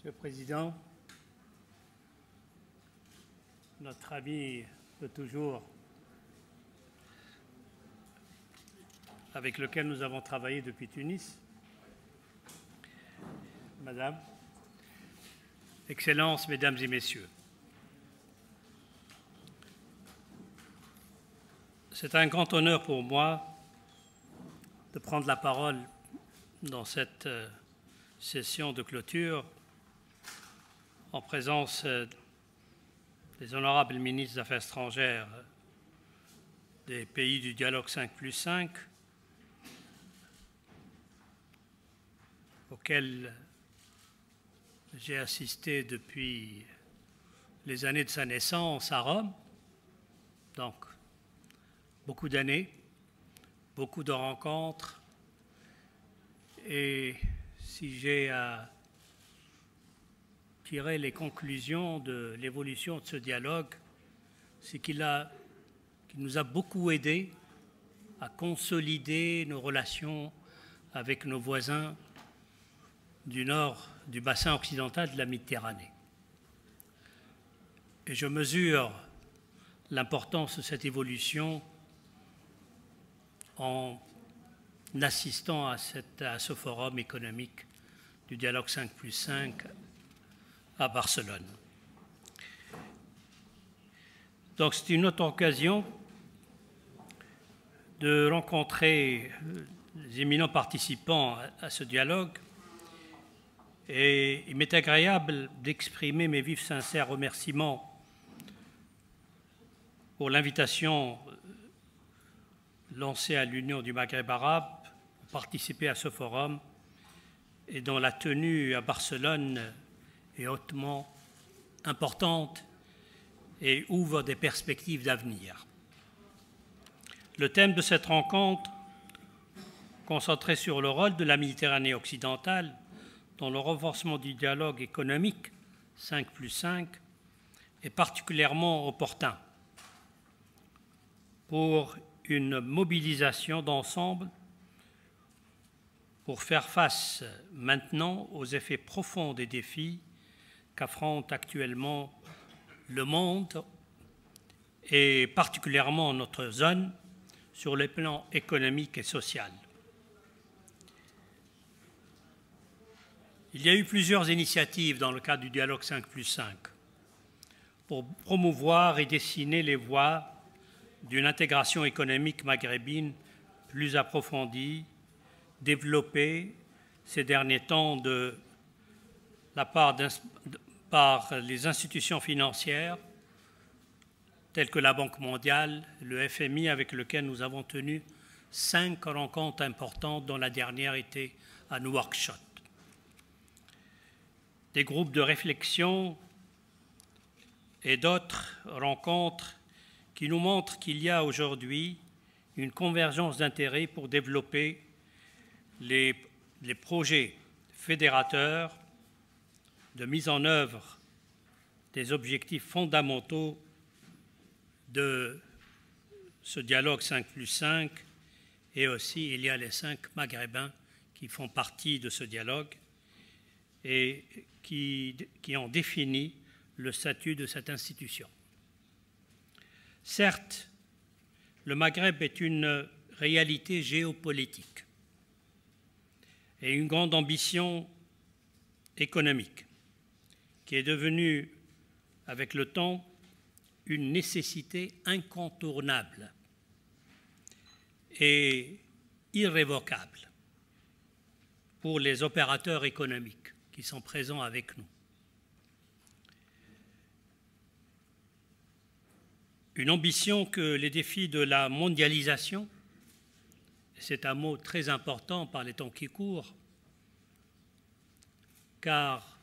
Monsieur le Président, notre ami de toujours, avec lequel nous avons travaillé depuis Tunis, Madame, Excellences, Mesdames et Messieurs, c'est un grand honneur pour moi de prendre la parole dans cette session de clôture en présence des honorables ministres des Affaires étrangères des pays du dialogue 5+5, auquel j'ai assisté depuis les années de sa naissance à Rome, donc beaucoup d'années, beaucoup de rencontres, et si j'ai à tirer les conclusions de l'évolution de ce dialogue, c'est qu'il nous a beaucoup aidés à consolider nos relations avec nos voisins du nord du bassin occidental de la Méditerranée. Et je mesure l'importance de cette évolution en assistant à ce forum économique du dialogue 5+5 à Barcelone. Donc c'est une autre occasion de rencontrer les éminents participants à ce dialogue et il m'est agréable d'exprimer mes vifs sincères remerciements pour l'invitation lancée à l'Union du Maghreb arabe pour participer à ce forum et dont la tenue à Barcelone est hautement importante et ouvre des perspectives d'avenir. Le thème de cette rencontre, concentré sur le rôle de la Méditerranée occidentale dans le renforcement du dialogue économique 5+5, est particulièrement opportun pour une mobilisation d'ensemble pour faire face maintenant aux effets profonds des défis qu'affronte actuellement le monde et particulièrement notre zone sur les plans économiques et social. Il y a eu plusieurs initiatives dans le cadre du dialogue 5+5 pour promouvoir et dessiner les voies d'une intégration économique maghrébine plus approfondie, développée ces derniers temps de la part par les institutions financières telles que la Banque mondiale, le FMI, avec lequel nous avons tenu 5 rencontres importantes, dont la dernière était à Nouakchott. Des groupes de réflexion et d'autres rencontres qui nous montrent qu'il y a aujourd'hui une convergence d'intérêts pour développer les projets fédérateurs de mise en œuvre des objectifs fondamentaux de ce dialogue 5+5 et aussi il y a les 5 maghrébins qui font partie de ce dialogue et qui ont défini le statut de cette institution. Certes, le Maghreb est une réalité géopolitique et une grande ambition économique qui est devenue, avec le temps, une nécessité incontournable et irrévocable pour les opérateurs économiques qui sont présents avec nous. Une ambition que les défis de la mondialisation, c'est un mot très important par les temps qui courent, car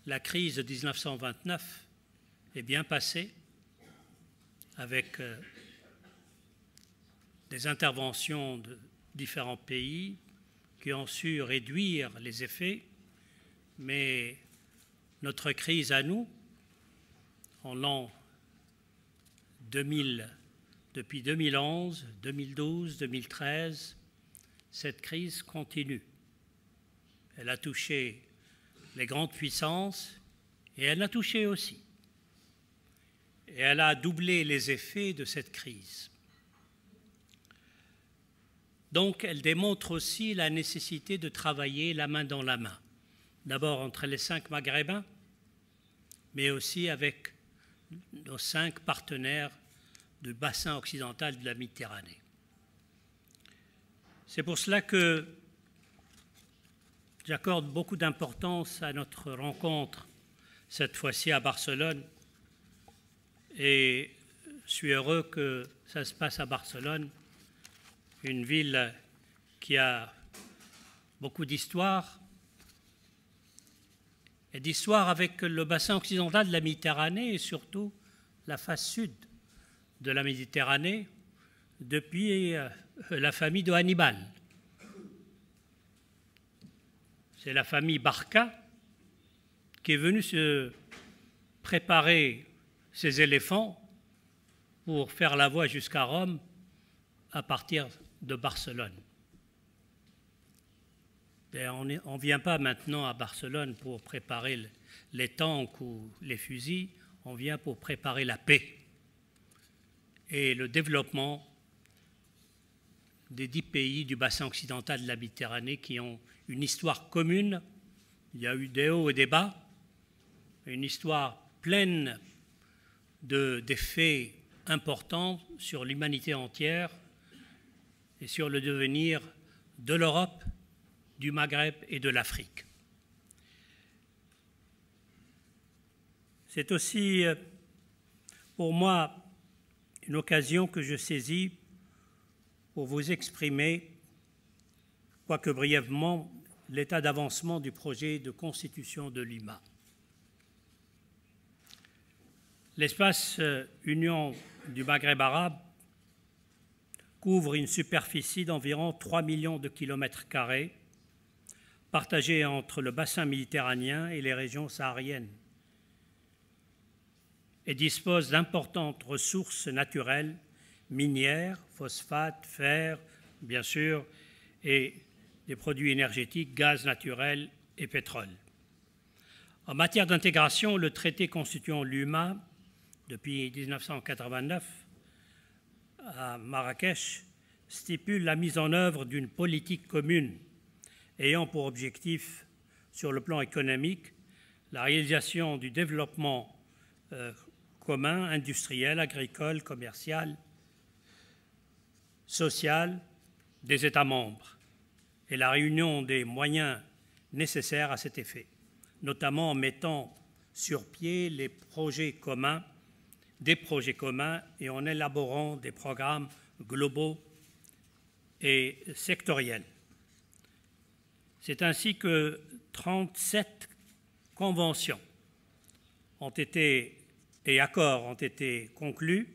la crise de 1929 est bien passée avec des interventions de différents pays qui ont su réduire les effets, mais notre crise à nous, en l'an 2000, depuis 2011, 2012, 2013, cette crise continue. Elle a touché les grandes puissances, et elle a touché aussi. Et elle a doublé les effets de cette crise. Donc, elle démontre aussi la nécessité de travailler la main dans la main, d'abord entre les 5 Maghrébins, mais aussi avec nos 5 partenaires du bassin occidental de la Méditerranée. C'est pour cela que j'accorde beaucoup d'importance à notre rencontre, cette fois-ci à Barcelone, et je suis heureux que ça se passe à Barcelone, une ville qui a beaucoup d'histoire, et d'histoire avec le bassin occidental de la Méditerranée et surtout la face sud de la Méditerranée depuis la famille de Hannibal. C'est la famille Barca qui est venue se préparer ses éléphants pour faire la voie jusqu'à Rome à partir de Barcelone. Et on ne vient pas maintenant à Barcelone pour préparer les tanks ou les fusils, on vient pour préparer la paix et le développement des 10 pays du bassin occidental de la Méditerranée qui ont une histoire commune. Il y a eu des hauts et des bas, une histoire pleine d'effets importants sur l'humanité entière et sur le devenir de l'Europe, du Maghreb et de l'Afrique. C'est aussi pour moi une occasion que je saisis pour vous exprimer, quoique brièvement, l'état d'avancement du projet de constitution de l'UMA. L'espace Union du Maghreb arabe couvre une superficie d'environ 3 millions de kilomètres carrés, partagée entre le bassin méditerranéen et les régions sahariennes, et dispose d'importantes ressources naturelles, minières, phosphates, fer, bien sûr, et des produits énergétiques, gaz naturel et pétrole. En matière d'intégration, le traité constituant l'UMA, depuis 1989, à Marrakech, stipule la mise en œuvre d'une politique commune ayant pour objectif, sur le plan économique, la réalisation du développement commun, industriel, agricole, commercial, social des États membres et la réunion des moyens nécessaires à cet effet, notamment en mettant sur pied des projets communs et en élaborant des programmes globaux et sectoriels. C'est ainsi que 37 conventions et accords ont été conclus,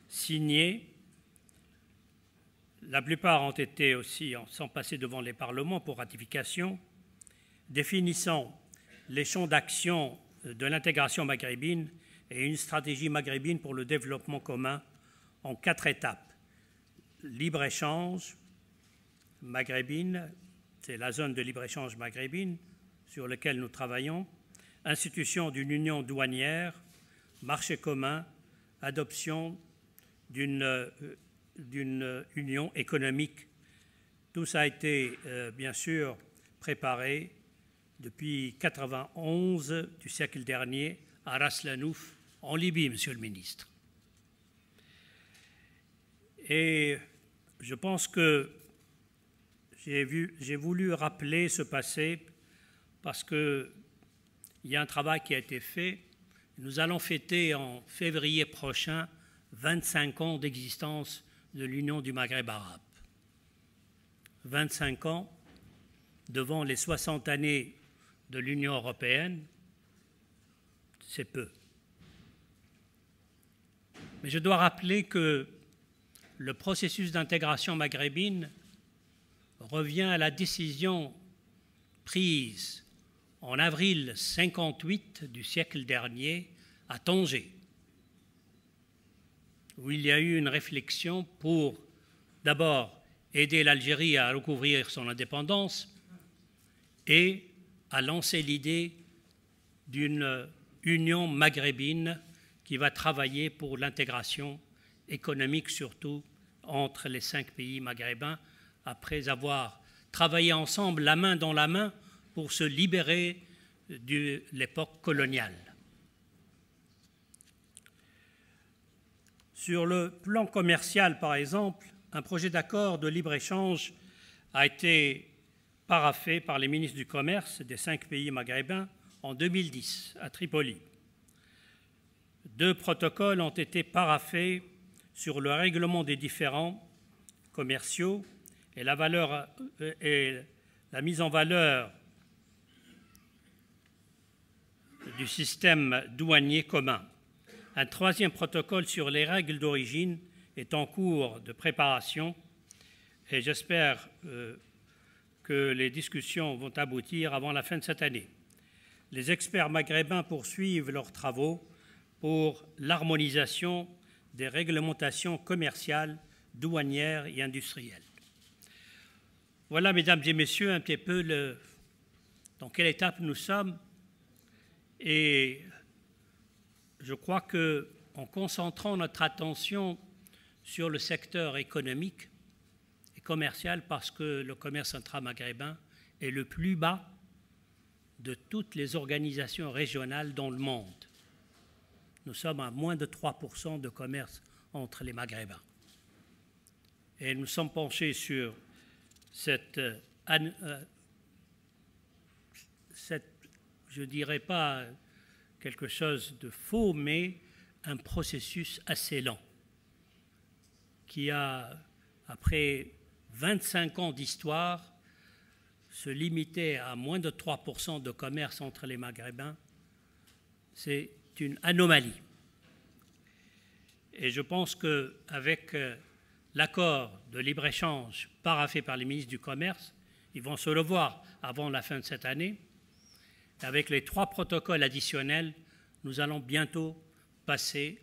signés. La plupart ont été aussi, sont passés devant les parlements pour ratification, définissant les champs d'action de l'intégration maghrébine et une stratégie maghrébine pour le développement commun en 4 étapes. Libre-échange maghrébine, c'est la zone de libre-échange maghrébine sur laquelle nous travaillons, institution d'une union douanière, marché commun, adoption d'une union économique. Tout ça a été, bien sûr, préparé depuis 1991 du siècle dernier à Ras Lanouf, en Libye, Monsieur le Ministre. Et je pense que j'ai voulu rappeler ce passé parce qu'il y a un travail qui a été fait. Nous allons fêter en février prochain 25 ans d'existence de l'Union du Maghreb arabe. 25 ans devant les 60 années de l'Union européenne, c'est peu. Mais je dois rappeler que le processus d'intégration maghrébine revient à la décision prise en avril 1958 du siècle dernier à Tanger, où il y a eu une réflexion pour d'abord aider l'Algérie à recouvrir son indépendance et à lancer l'idée d'une union maghrébine qui va travailler pour l'intégration économique surtout entre les 5 pays maghrébins après avoir travaillé ensemble la main dans la main pour se libérer de l'époque coloniale. Sur le plan commercial, par exemple, un projet d'accord de libre-échange a été paraphé par les ministres du Commerce des 5 pays maghrébins en 2010 à Tripoli. 2 protocoles ont été paraphés sur le règlement des différends commerciaux et la mise en valeur du système douanier commun. Un 3e protocole sur les règles d'origine est en cours de préparation et j'espère que les discussions vont aboutir avant la fin de cette année. Les experts maghrébins poursuivent leurs travaux pour l'harmonisation des réglementations commerciales, douanières et industrielles. Voilà, mesdames et messieurs, un petit peu dans quelle étape nous sommes. Et je crois qu'en concentrant notre attention sur le secteur économique et commercial, parce que le commerce intra-maghrébin est le plus bas de toutes les organisations régionales dans le monde. Nous sommes à moins de 3% de commerce entre les Maghrébins. Et nous sommes penchés sur cette je ne dirais pas quelque chose de faux, mais un processus assez lent qui a, après 25 ans d'histoire, se limiter à moins de 3% de commerce entre les Maghrébins, c'est une anomalie. Et je pense qu'avec l'accord de libre-échange paraphé par les ministres du Commerce, ils vont se revoir avant la fin de cette année. Avec les 3 protocoles additionnels, nous allons bientôt passer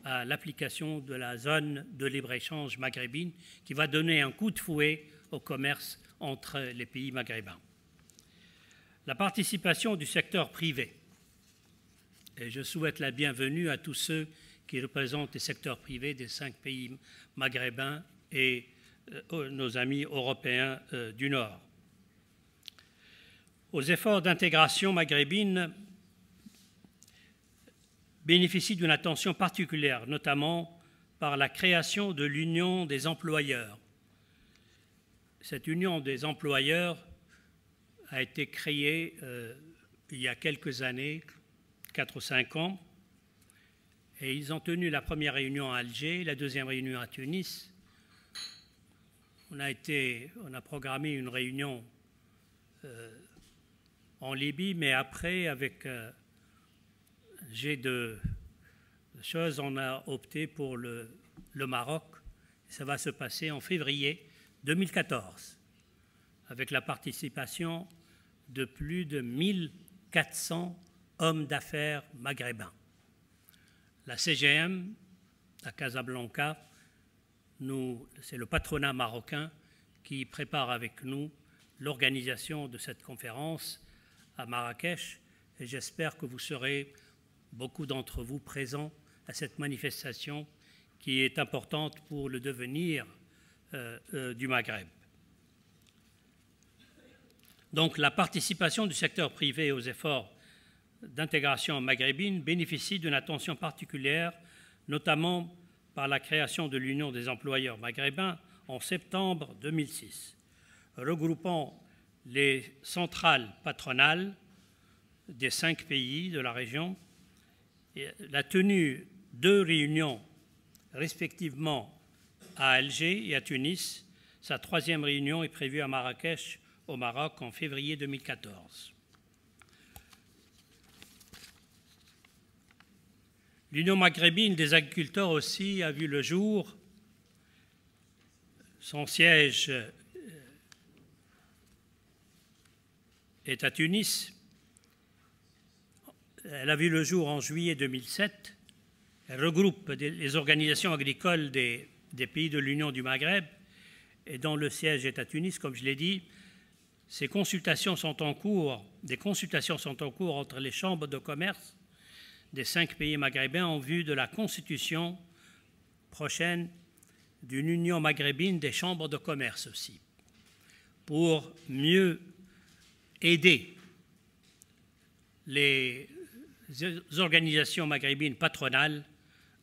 à l'application de la zone de libre-échange maghrébine qui va donner un coup de fouet au commerce entre les pays maghrébins. La participation du secteur privé. Et je souhaite la bienvenue à tous ceux qui représentent les secteurs privés des 5 pays maghrébins et nos amis européens du Nord. Aux efforts d'intégration maghrébine bénéficient d'une attention particulière, notamment par la création de l'Union des employeurs. Cette Union des employeurs a été créée il y a quelques années, 4 ou 5 ans, et ils ont tenu la première réunion à Alger, la deuxième réunion à Tunis. On a programmé une réunion en Libye, mais après, avec j'ai de choses, on a opté pour le Maroc. Ça va se passer en février 2014, avec la participation de plus de 1400 hommes d'affaires maghrébins. La CGM, à Casablanca, c'est le patronat marocain qui prépare avec nous l'organisation de cette conférence à Marrakech, et j'espère que vous serez, beaucoup d'entre vous, présents à cette manifestation qui est importante pour le devenir du Maghreb. Donc la participation du secteur privé aux efforts d'intégration maghrébine bénéficie d'une attention particulière, notamment par la création de l'Union des employeurs maghrébins en septembre 2006, regroupant les centrales patronales des 5 pays de la région. Et la tenue 2 réunions respectivement à Alger et à Tunis. Sa 3e réunion est prévue à Marrakech, au Maroc, en février 2014. L'Union maghrébine des agriculteurs aussi a vu le jour. Son siège est à Tunis. Elle a vu le jour en juillet 2007. Elle regroupe les organisations agricoles des pays de l'Union du Maghreb et dont le siège est à Tunis, comme je l'ai dit. des consultations sont en cours entre les chambres de commerce des 5 pays maghrébins en vue de la constitution prochaine d'une union maghrébine des chambres de commerce aussi, pour mieux aider les organisations maghrébines patronales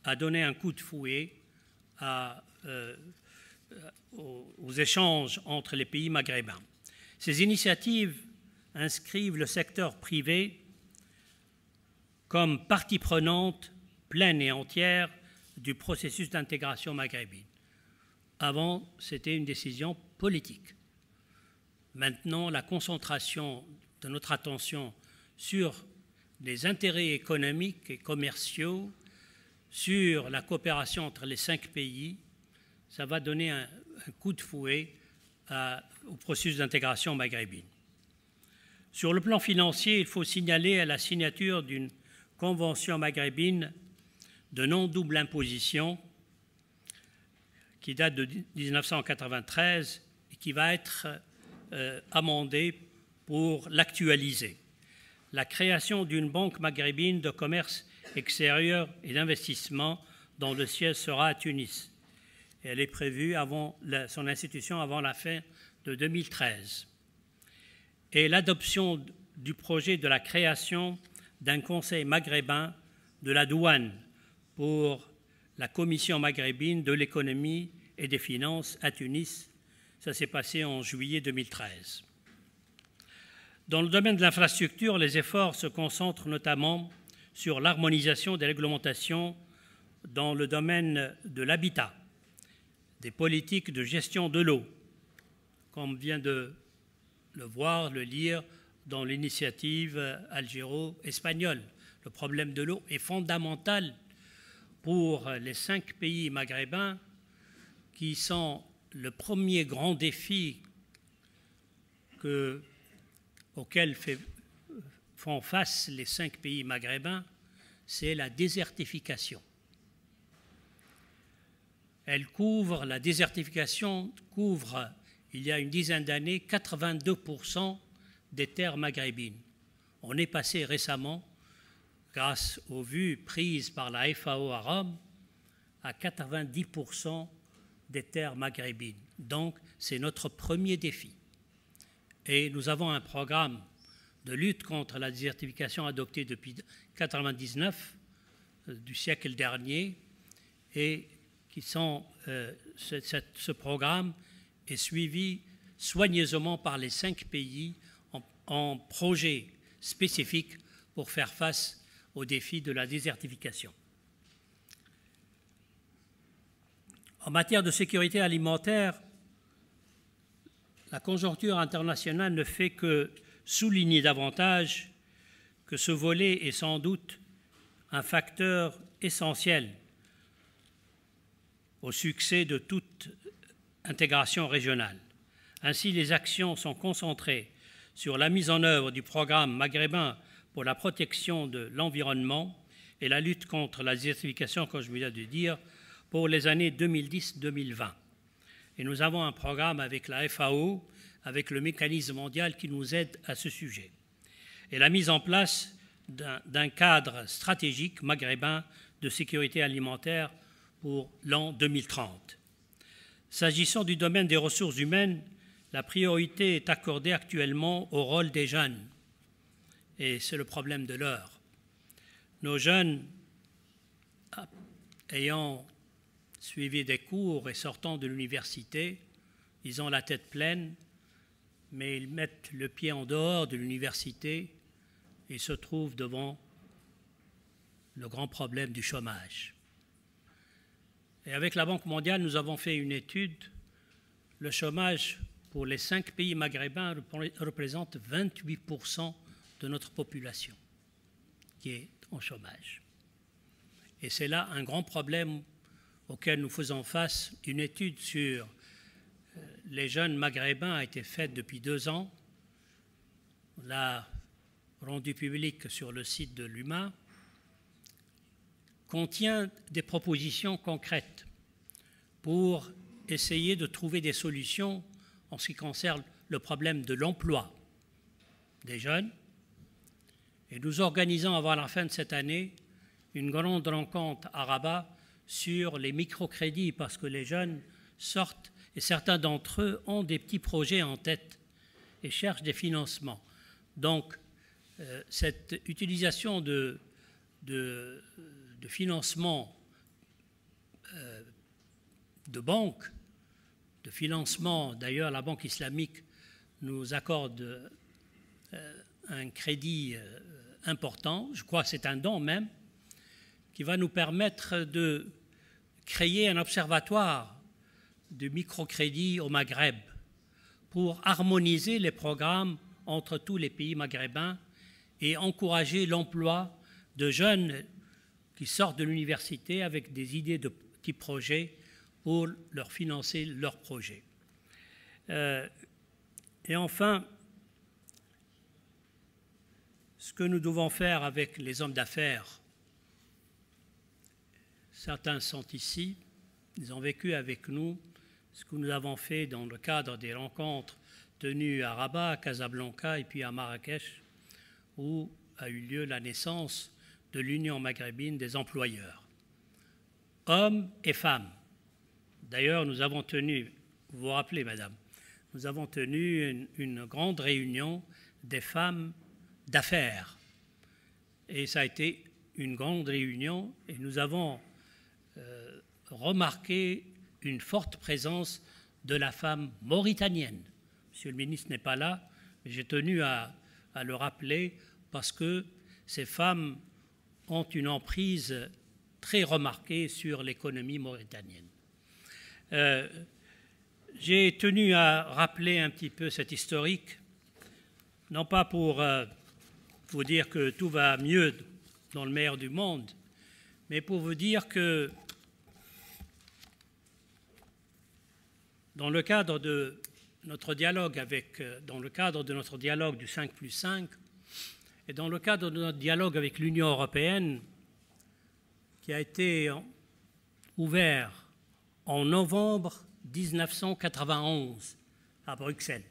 à donner un coup de fouet aux échanges entre les pays maghrébins. Ces initiatives inscrivent le secteur privé comme partie prenante pleine et entière du processus d'intégration maghrébine. Avant, c'était une décision politique. Maintenant, la concentration de notre attention sur les intérêts économiques et commerciaux, sur la coopération entre les 5 pays, ça va donner un coup de fouet au processus d'intégration maghrébine. Sur le plan financier, il faut signaler la signature d'une convention maghrébine de non-double imposition qui date de 1993 et qui va être amendée pour l'actualiser. La création d'une banque maghrébine de commerce extérieur et d'investissement dont le siège sera à Tunis. Et elle est prévue son institution avant la fin de 2013. Et l'adoption du projet de la création d'un conseil maghrébin de la douane pour la commission maghrébine de l'économie et des finances à Tunis. Ça s'est passé en juillet 2013. Dans le domaine de l'infrastructure, les efforts se concentrent notamment sur l'harmonisation des réglementations dans le domaine de l'habitat, des politiques de gestion de l'eau, comme vient de le voir, le lire dans l'initiative algéro-espagnole. Le problème de l'eau est fondamental pour les 5 pays maghrébins qui sont le premier grand défi auquel font face les 5 pays maghrébins, c'est la désertification. La désertification couvre, il y a une dizaine d'années, 82% des terres maghrébines. On est passé récemment, grâce aux vues prises par la FAO à Rome, à 90% des terres maghrébines. Donc, c'est notre premier défi. Et nous avons un programme de lutte contre la désertification adopté depuis 1999, du siècle dernier, et ce programme est suivi soigneusement par les 5 pays en projet spécifique pour faire face au défi de la désertification. En matière de sécurité alimentaire, la conjoncture internationale ne fait que souligner davantage que ce volet est sans doute un facteur essentiel au succès de toute intégration régionale. Ainsi, les actions sont concentrées sur la mise en œuvre du programme maghrébin pour la protection de l'environnement et la lutte contre la désertification, comme je viens de dire, pour les années 2010-2020. Et nous avons un programme avec la FAO, avec le mécanisme mondial qui nous aide à ce sujet. Et la mise en place d'un cadre stratégique maghrébin de sécurité alimentaire pour l'an 2030. S'agissant du domaine des ressources humaines, la priorité est accordée actuellement au rôle des jeunes. Et c'est le problème de l'heure. Nos jeunes, ayant suivi des cours et sortant de l'université, ils ont la tête pleine, mais ils mettent le pied en dehors de l'université et se trouvent devant le grand problème du chômage. Et avec la Banque mondiale, nous avons fait une étude. Le chômage pour les 5 pays maghrébins représente 28% de notre population qui est en chômage. Et c'est là un grand problème auquel nous faisons face. Une étude sur les jeunes maghrébins a été faite depuis 2 ans. On l'a rendue publique sur le site de l'UMA. Contient des propositions concrètes pour essayer de trouver des solutions en ce qui concerne le problème de l'emploi des jeunes. Et nous organisons avant la fin de cette année une grande rencontre à Rabat sur les microcrédits, parce que les jeunes sortent et certains d'entre eux ont des petits projets en tête et cherchent des financements. Donc, cette utilisation de financement de banque, de financement, d'ailleurs la Banque islamique nous accorde un crédit important, je crois que c'est un don même, qui va nous permettre de créer un observatoire de microcrédit au Maghreb pour harmoniser les programmes entre tous les pays maghrébins et encourager l'emploi de jeunes qui sortent de l'université avec des idées de petits projets pour leur financer leurs projets. Et enfin, ce que nous devons faire avec les hommes d'affaires, certains sont ici, ils ont vécu avec nous ce que nous avons fait dans le cadre des rencontres tenues à Rabat, à Casablanca et puis à Marrakech, où a eu lieu la naissance de l'Union maghrébine des employeurs, hommes et femmes. D'ailleurs, nous avons tenu, vous vous rappelez, madame, nous avons tenu une grande réunion des femmes d'affaires. Et ça a été une grande réunion et nous avons remarqué une forte présence de la femme mauritanienne. Monsieur le ministre n'est pas là, mais j'ai tenu à le rappeler parce que ces femmes ont une emprise très remarquée sur l'économie mauritanienne. J'ai tenu à rappeler un petit peu cet historique, non pas pour vous dire que tout va mieux dans le meilleur du monde, mais pour vous dire que dans le cadre de notre dialogue du 5+5 et dans le cadre de notre dialogue avec l'Union européenne qui a été ouvert en novembre 1991 à Bruxelles.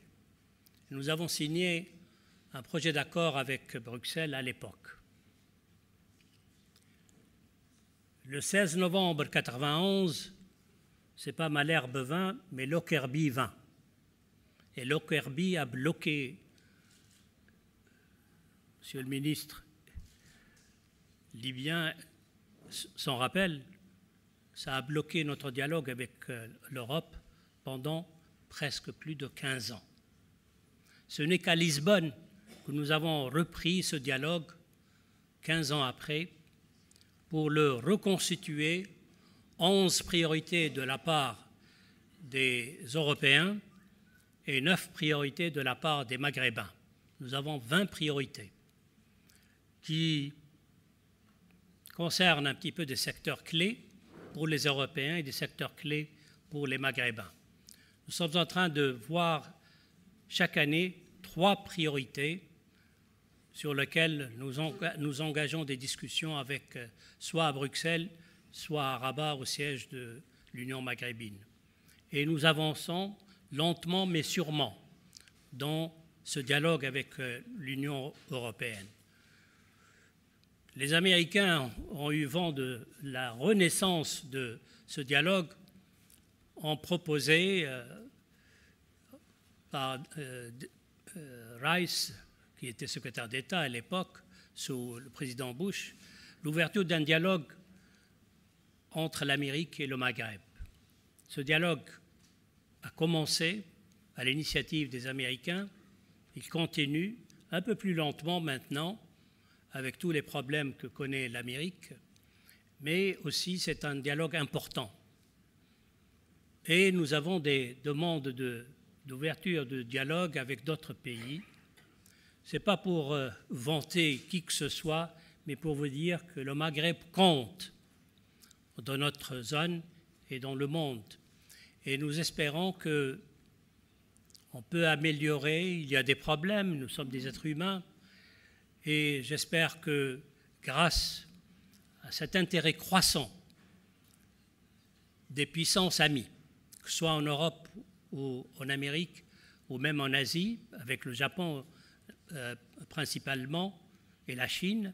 Nous avons signé un projet d'accord avec Bruxelles à l'époque. Le 16 novembre 1991, ce n'est pas Malherbe 20, mais Lockerbie 20. Et Lockerbie a bloqué, monsieur le ministre libyen s'en rappelle, ça a bloqué notre dialogue avec l'Europe pendant presque plus de 15 ans. Ce n'est qu'à Lisbonne que nous avons repris ce dialogue 15 ans après pour le reconstituer, 11 priorités de la part des Européens et 9 priorités de la part des Maghrébins. Nous avons 20 priorités qui concernent un petit peu des secteurs clés pour les Européens et des secteurs clés pour les Maghrébins. Nous sommes en train de voir chaque année 3 priorités sur lesquelles nous engageons des discussions avec soit à Bruxelles, soit à Rabat, au siège de l'Union maghrébine. Et nous avançons lentement mais sûrement dans ce dialogue avec l'Union européenne. Les Américains ont eu vent de la renaissance de ce dialogue, ont proposé par Rice, qui était secrétaire d'État à l'époque, sous le président Bush, l'ouverture d'un dialogue entre l'Amérique et le Maghreb. Ce dialogue a commencé à l'initiative des Américains. Il continue un peu plus lentement maintenant, avec tous les problèmes que connaît l'Amérique, mais aussi c'est un dialogue important. Et nous avons des demandes d'ouverture de dialogue avec d'autres pays. Ce n'est pas pour vanter qui que ce soit, mais pour vous dire que le Maghreb compte dans notre zone et dans le monde. Et nous espérons qu'on peut améliorer. Il y a des problèmes, nous sommes des êtres humains, et j'espère que grâce à cet intérêt croissant des puissances amies, que ce soit en Europe ou en Amérique ou même en Asie, avec le Japon principalement et la Chine,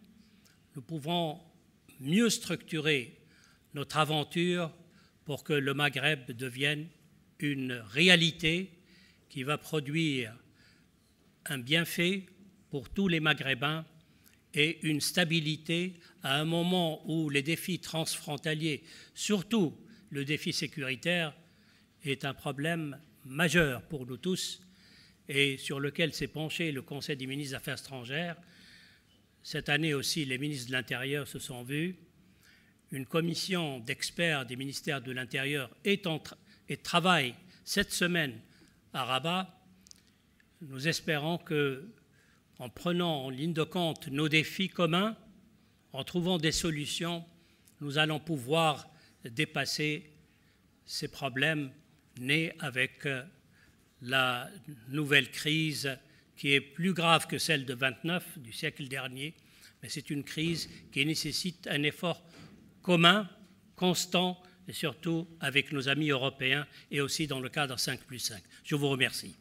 nous pouvons mieux structurer notre aventure pour que le Maghreb devienne une réalité qui va produire un bienfait pour tous les Maghrébins et une stabilité à un moment où les défis transfrontaliers, surtout le défi sécuritaire, est un problème majeur pour nous tous et sur lequel s'est penché le Conseil des ministres des Affaires étrangères. Cette année aussi, les ministres de l'Intérieur se sont vus. Une commission d'experts des ministères de l'Intérieur et travaille cette semaine à Rabat. Nous espérons que, en prenant en ligne de compte nos défis communs, en trouvant des solutions, nous allons pouvoir dépasser ces problèmes nés avec la nouvelle crise qui est plus grave que celle de 29 du siècle dernier, mais c'est une crise qui nécessite un effort commun, constant, et surtout avec nos amis européens et aussi dans le cadre 5+5. Je vous remercie.